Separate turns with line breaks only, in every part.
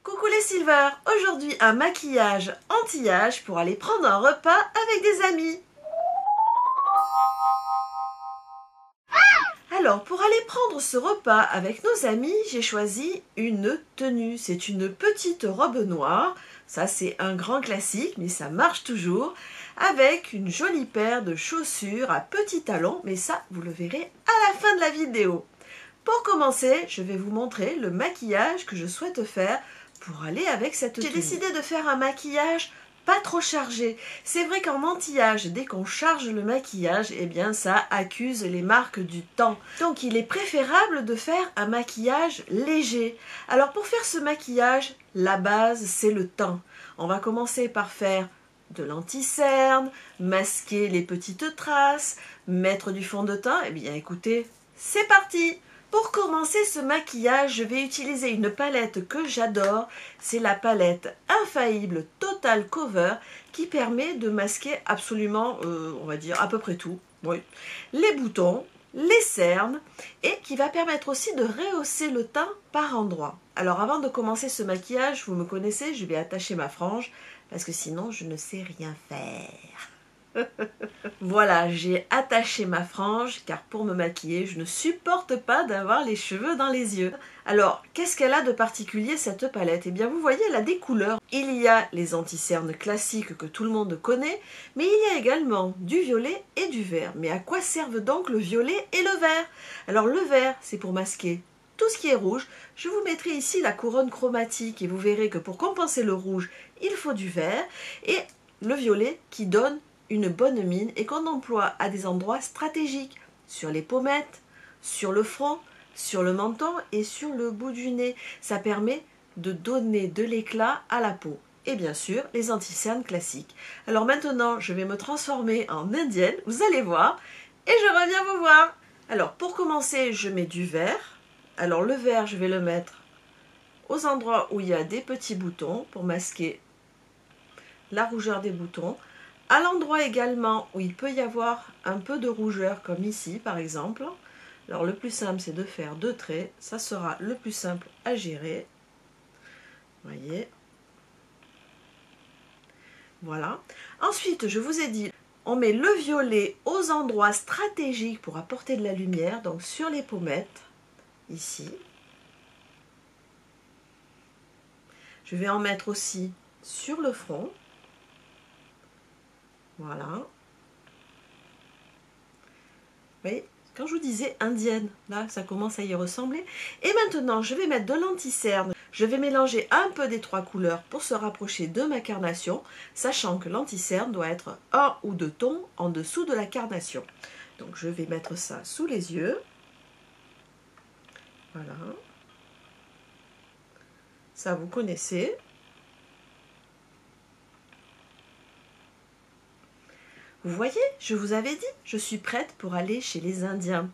Coucou les Silver, aujourd'hui un maquillage anti-âge pour aller prendre un repas avec des amis. Alors pour aller prendre ce repas avec nos amis, j'ai choisi une tenue. C'est une petite robe noire, ça c'est un grand classique mais ça marche toujours, avec une jolie paire de chaussures à petits talons, mais ça vous le verrez à la fin de la vidéo. Pour commencer, je vais vous montrer le maquillage que je souhaite faire pour aller avec cette tenue. J'ai décidé de faire un maquillage pas trop chargé. C'est vrai qu'en anti-âge, dès qu'on charge le maquillage, eh bien ça accuse les marques du temps. Donc il est préférable de faire un maquillage léger. Alors pour faire ce maquillage, la base c'est le teint. On va commencer par faire de l'anti-cerne, masquer les petites traces, mettre du fond de teint. Eh bien écoutez, c'est parti! Pour commencer ce maquillage, je vais utiliser une palette que j'adore. C'est la palette Infaillible Total Cover qui permet de masquer absolument, on va dire, à peu près tout. Oui. Les boutons, les cernes et qui va permettre aussi de rehausser le teint par endroits. Alors avant de commencer ce maquillage, vous me connaissez, je vais attacher ma frange parce que sinon je ne sais rien faire. Voilà, j'ai attaché ma frange car pour me maquiller, je ne supporte pas d'avoir les cheveux dans les yeux. Alors, qu'est-ce qu'elle a de particulier cette palette? Eh bien, vous voyez, elle a des couleurs. Il y a les anti-cernes classiques que tout le monde connaît, mais il y a également du violet et du vert. Mais à quoi servent donc le violet et le vert? Alors, le vert, c'est pour masquer tout ce qui est rouge. Je vous mettrai ici la couronne chromatique et vous verrez que pour compenser le rouge, il faut du vert. Et le violet qui donne une bonne mine et qu'on emploie à des endroits stratégiques, sur les pommettes, sur le front, sur le menton et sur le bout du nez. Ça permet de donner de l'éclat à la peau. Et bien sûr, les anti-cernes classiques. Alors maintenant, je vais me transformer en indienne, vous allez voir, et je reviens vous voir. Alors pour commencer, je mets du vert. Alors le vert, je vais le mettre aux endroits où il y a des petits boutons pour masquer la rougeur des boutons. À l'endroit également où il peut y avoir un peu de rougeur, comme ici par exemple. Alors le plus simple c'est de faire deux traits, ça sera le plus simple à gérer. Voyez. Voilà. Ensuite, je vous ai dit, on met le violet aux endroits stratégiques pour apporter de la lumière, donc sur les pommettes, ici. Je vais en mettre aussi sur le front. Voilà. Vous voyez, quand je vous disais indienne, là, ça commence à y ressembler. Et maintenant, je vais mettre de l'anti-cerne. Je vais mélanger un peu des trois couleurs pour se rapprocher de ma carnation, sachant que l'anti-cerne doit être un ou deux tons en dessous de la carnation. Donc, je vais mettre ça sous les yeux. Voilà. Ça, vous connaissez. Vous voyez, je vous avais dit, je suis prête pour aller chez les Indiens.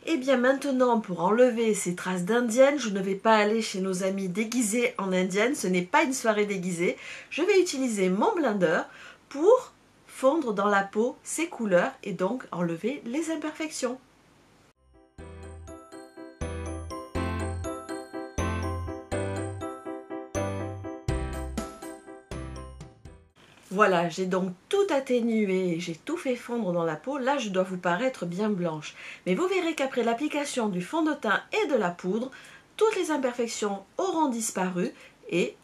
Et bien maintenant, pour enlever ces traces d'indienne, je ne vais pas aller chez nos amis déguisés en indienne, ce n'est pas une soirée déguisée. Je vais utiliser mon blender pour fondre dans la peau ces couleurs et donc enlever les imperfections. Voilà, j'ai donc tout atténué, j'ai tout fait fondre dans la peau. Là, je dois vous paraître bien blanche. Mais vous verrez qu'après l'application du fond de teint et de la poudre, toutes les imperfections auront disparu et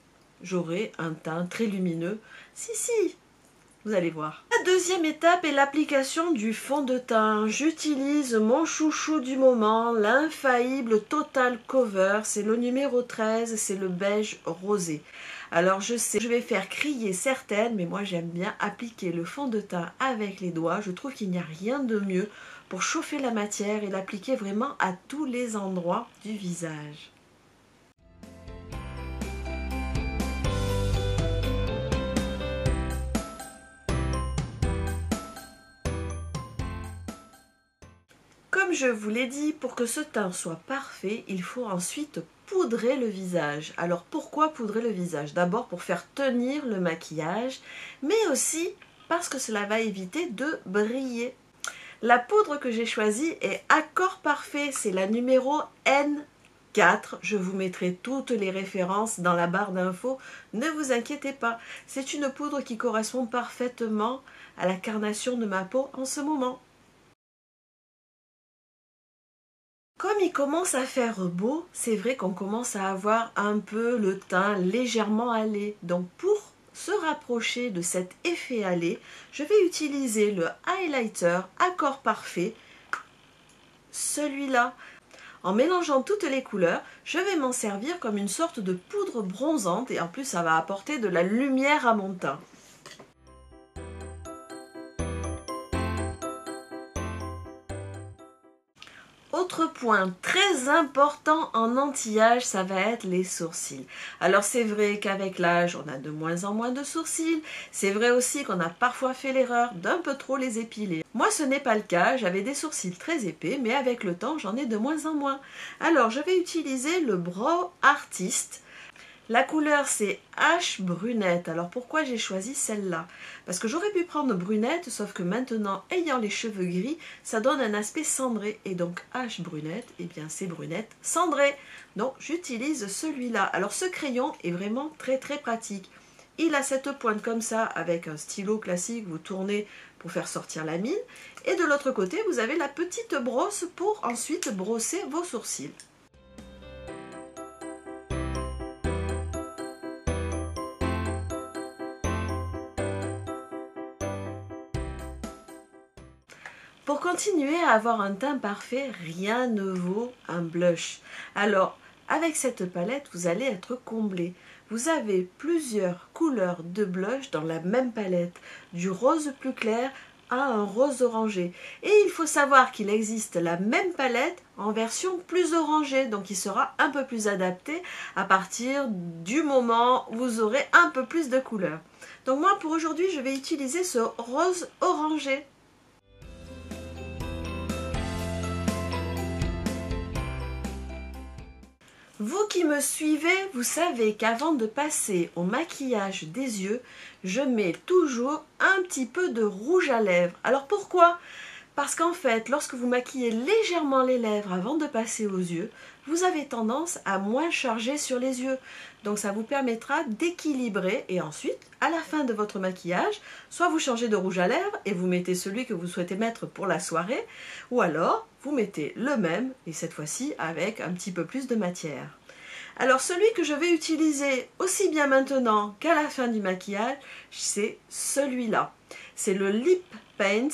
j'aurai un teint très lumineux. Si, vous allez voir. La deuxième étape est l'application du fond de teint. J'utilise mon chouchou du moment, l'Infaillible Total Cover. C'est le numéro 13, c'est le beige rosé. Alors je sais, je vais faire crier certaines, mais moi j'aime bien appliquer le fond de teint avec les doigts. Je trouve qu'il n'y a rien de mieux pour chauffer la matière et l'appliquer vraiment à tous les endroits du visage. Comme je vous l'ai dit, pour que ce teint soit parfait, il faut ensuite poudrer le visage. Alors pourquoi poudrer le visage? D'abord pour faire tenir le maquillage, mais aussi parce que cela va éviter de briller. La poudre que j'ai choisie est Accord Parfait, c'est la numéro N 4. Je vous mettrai toutes les références dans la barre d'infos, ne vous inquiétez pas. C'est une poudre qui correspond parfaitement à la carnation de ma peau en ce moment. Comme il commence à faire beau, c'est vrai qu'on commence à avoir un peu le teint légèrement hâlé. Donc pour se rapprocher de cet effet hâlé, je vais utiliser le highlighter Accord Parfait, celui-là. En mélangeant toutes les couleurs, je vais m'en servir comme une sorte de poudre bronzante et en plus ça va apporter de la lumière à mon teint. Autre point très important en anti-âge, ça va être les sourcils. Alors c'est vrai qu'avec l'âge, on a de moins en moins de sourcils. C'est vrai aussi qu'on a parfois fait l'erreur d'un peu trop les épiler. Moi ce n'est pas le cas, j'avais des sourcils très épais, mais avec le temps j'en ai de moins en moins. Alors je vais utiliser le Brow Artist. La couleur c'est H brunette. Alors pourquoi j'ai choisi celle-là? Parce que j'aurais pu prendre brunette, sauf que maintenant, ayant les cheveux gris, ça donne un aspect cendré. Et donc H brunette, eh bien c'est brunette cendrée. Donc j'utilise celui-là. Alors ce crayon est vraiment très pratique. Il a cette pointe comme ça, avec un stylo classique, vous tournez pour faire sortir la mine. Et de l'autre côté, vous avez la petite brosse pour ensuite brosser vos sourcils. Pour continuer à avoir un teint parfait, rien ne vaut un blush. Alors, avec cette palette, vous allez être comblé. Vous avez plusieurs couleurs de blush dans la même palette, du rose plus clair à un rose orangé. Et il faut savoir qu'il existe la même palette en version plus orangée, donc il sera un peu plus adapté à partir du moment où vous aurez un peu plus de couleurs. Donc moi, pour aujourd'hui, je vais utiliser ce rose orangé. Vous qui me suivez, vous savez qu'avant de passer au maquillage des yeux, je mets toujours un petit peu de rouge à lèvres. Alors pourquoi? Parce qu'en fait, lorsque vous maquillez légèrement les lèvres avant de passer aux yeux, vous avez tendance à moins charger sur les yeux. Donc ça vous permettra d'équilibrer et ensuite, à la fin de votre maquillage, soit vous changez de rouge à lèvres et vous mettez celui que vous souhaitez mettre pour la soirée, ou alors vous mettez le même et cette fois-ci avec un petit peu plus de matière. Alors celui que je vais utiliser aussi bien maintenant qu'à la fin du maquillage, c'est celui-là. C'est le Lip Paint,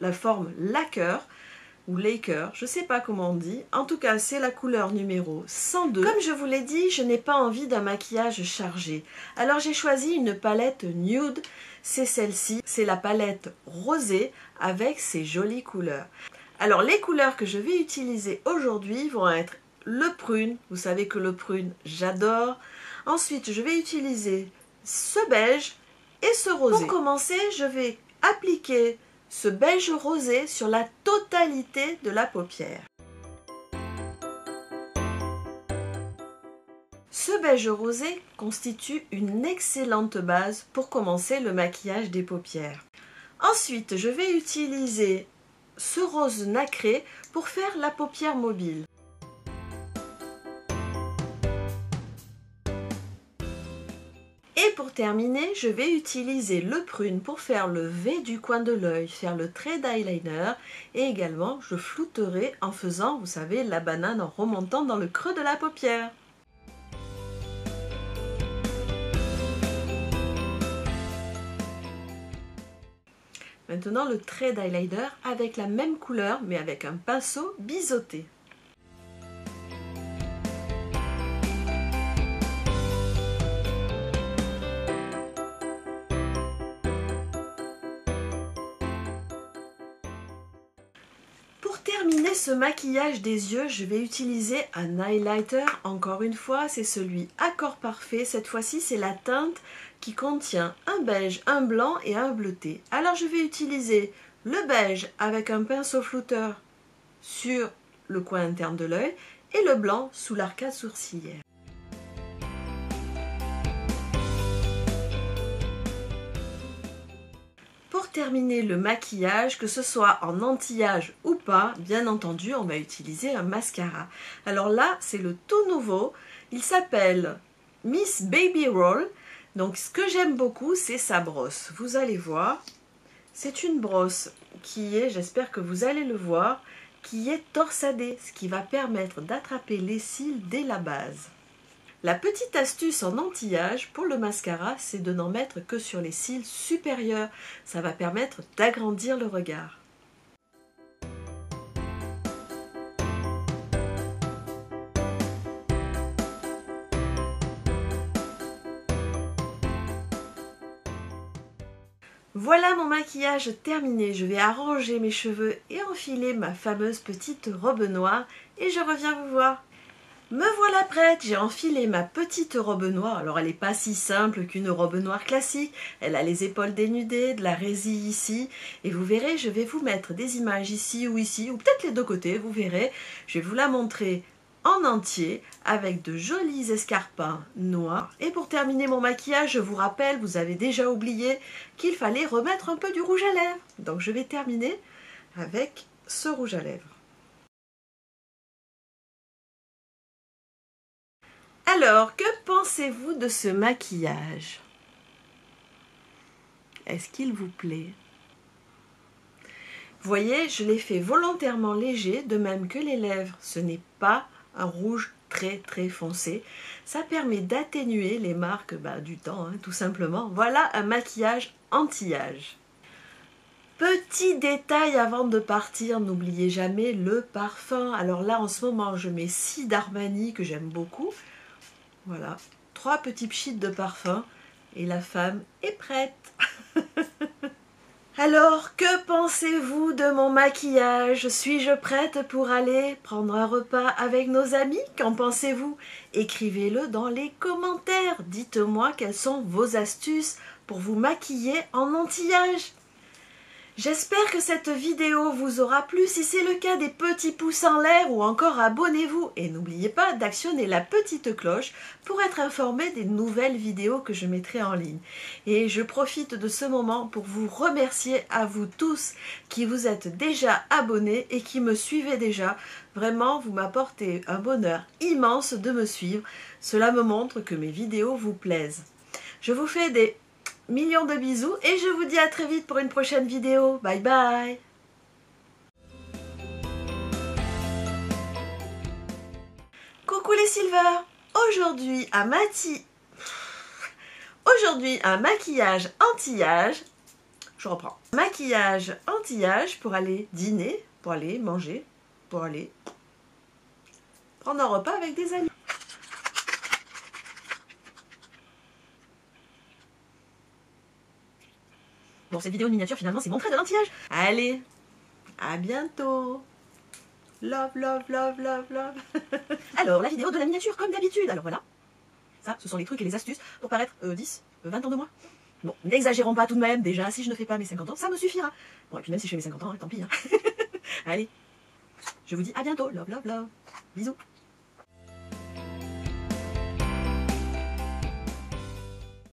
la forme Lacquer ou Laker, je ne sais pas comment on dit. En tout cas, c'est la couleur numéro 102. Comme je vous l'ai dit, je n'ai pas envie d'un maquillage chargé. Alors j'ai choisi une palette nude, c'est celle-ci. C'est la palette rosée avec ses jolies couleurs. Alors les couleurs que je vais utiliser aujourd'hui vont être le prune, vous savez que le prune j'adore. Ensuite je vais utiliser ce beige et ce rosé. Pour commencer, je vais appliquer ce beige rosé sur la totalité de la paupière. Ce beige rosé constitue une excellente base pour commencer le maquillage des paupières. Ensuite, je vais utiliser ce rose nacré pour faire la paupière mobile. Et pour terminer, je vais utiliser le prune pour faire le V du coin de l'œil, faire le trait d'eyeliner et également je flouterai en faisant, vous savez, la banane en remontant dans le creux de la paupière. Maintenant le trait d'eyeliner avec la même couleur mais avec un pinceau biseauté. Pour terminer ce maquillage des yeux, je vais utiliser un highlighter. Encore une fois, c'est celui Accord Parfait. Cette fois-ci, c'est la teinte qui contient un beige, un blanc et un bleuté. Alors, je vais utiliser le beige avec un pinceau flouteur sur le coin interne de l'œil et le blanc sous l'arcade sourcilière. Pour terminer le maquillage, que ce soit en anti-âge ou pas, bien entendu, on va utiliser un mascara. Alors là, c'est le tout nouveau. Il s'appelle Miss Baby Roll. Donc ce que j'aime beaucoup, c'est sa brosse. Vous allez voir, c'est une brosse qui est, j'espère que vous allez le voir, qui est torsadée, ce qui va permettre d'attraper les cils dès la base. La petite astuce en anti-âge pour le mascara, c'est de n'en mettre que sur les cils supérieurs. Ça va permettre d'agrandir le regard. Voilà mon maquillage terminé. Je vais arranger mes cheveux et enfiler ma fameuse petite robe noire et je reviens vous voir. Me voilà prête, j'ai enfilé ma petite robe noire. Alors elle n'est pas si simple qu'une robe noire classique. Elle a les épaules dénudées, de la résille ici. Et vous verrez, je vais vous mettre des images ici, ou peut-être les deux côtés, vous verrez. Je vais vous la montrer en entier avec de jolis escarpins noirs. Et pour terminer mon maquillage, je vous rappelle, vous avez déjà oublié qu'il fallait remettre un peu du rouge à lèvres. Donc je vais terminer avec ce rouge à lèvres. Alors, que pensez-vous de ce maquillage? Est-ce qu'il vous plaît? Vous voyez, je l'ai fait volontairement léger, de même que les lèvres. Ce n'est pas un rouge très foncé. Ça permet d'atténuer les marques du temps, hein, tout simplement. Voilà un maquillage anti-âge. Petit détail avant de partir, n'oubliez jamais le parfum. Alors là, en ce moment, je mets 6 d'Armani que j'aime beaucoup. Voilà, 3 petits pchits de parfum et la femme est prête. Alors, que pensez-vous de mon maquillage? Suis-je prête pour aller prendre un repas avec nos amis? Qu'en pensez-vous? Écrivez-le dans les commentaires. Dites-moi quelles sont vos astuces pour vous maquiller en anti-âge. J'espère que cette vidéo vous aura plu. Si c'est le cas, des petits pouces en l'air ou encore abonnez-vous. Et n'oubliez pas d'actionner la petite cloche pour être informé des nouvelles vidéos que je mettrai en ligne. Et je profite de ce moment pour vous remercier à vous tous qui vous êtes déjà abonnés et qui me suivez déjà. Vraiment, vous m'apportez un bonheur immense de me suivre. Cela me montre que mes vidéos vous plaisent. Je vous fais des millions de bisous et je vous dis à très vite pour une prochaine vidéo. Bye bye. Coucou les Silver. Aujourd'hui un maquillage anti-âge. Je reprends. Maquillage anti-âge pour aller dîner, pour aller manger, pour aller prendre un repas avec des amis. Bon, cette vidéo de miniature, finalement, c'est montrer de l'anti-âge. Allez, à bientôt. Love, love, love, love, love. Alors, la vidéo de la miniature, comme d'habitude. Alors voilà, ça, ce sont les trucs et les astuces pour paraître 10, 20 ans de moins. Bon, n'exagérons pas tout de même. Déjà, si je ne fais pas mes 50 ans, ça me suffira. Bon, et puis même si je fais mes 50 ans, tant pis. Hein. Allez, je vous dis à bientôt. Love, love, love. Bisous.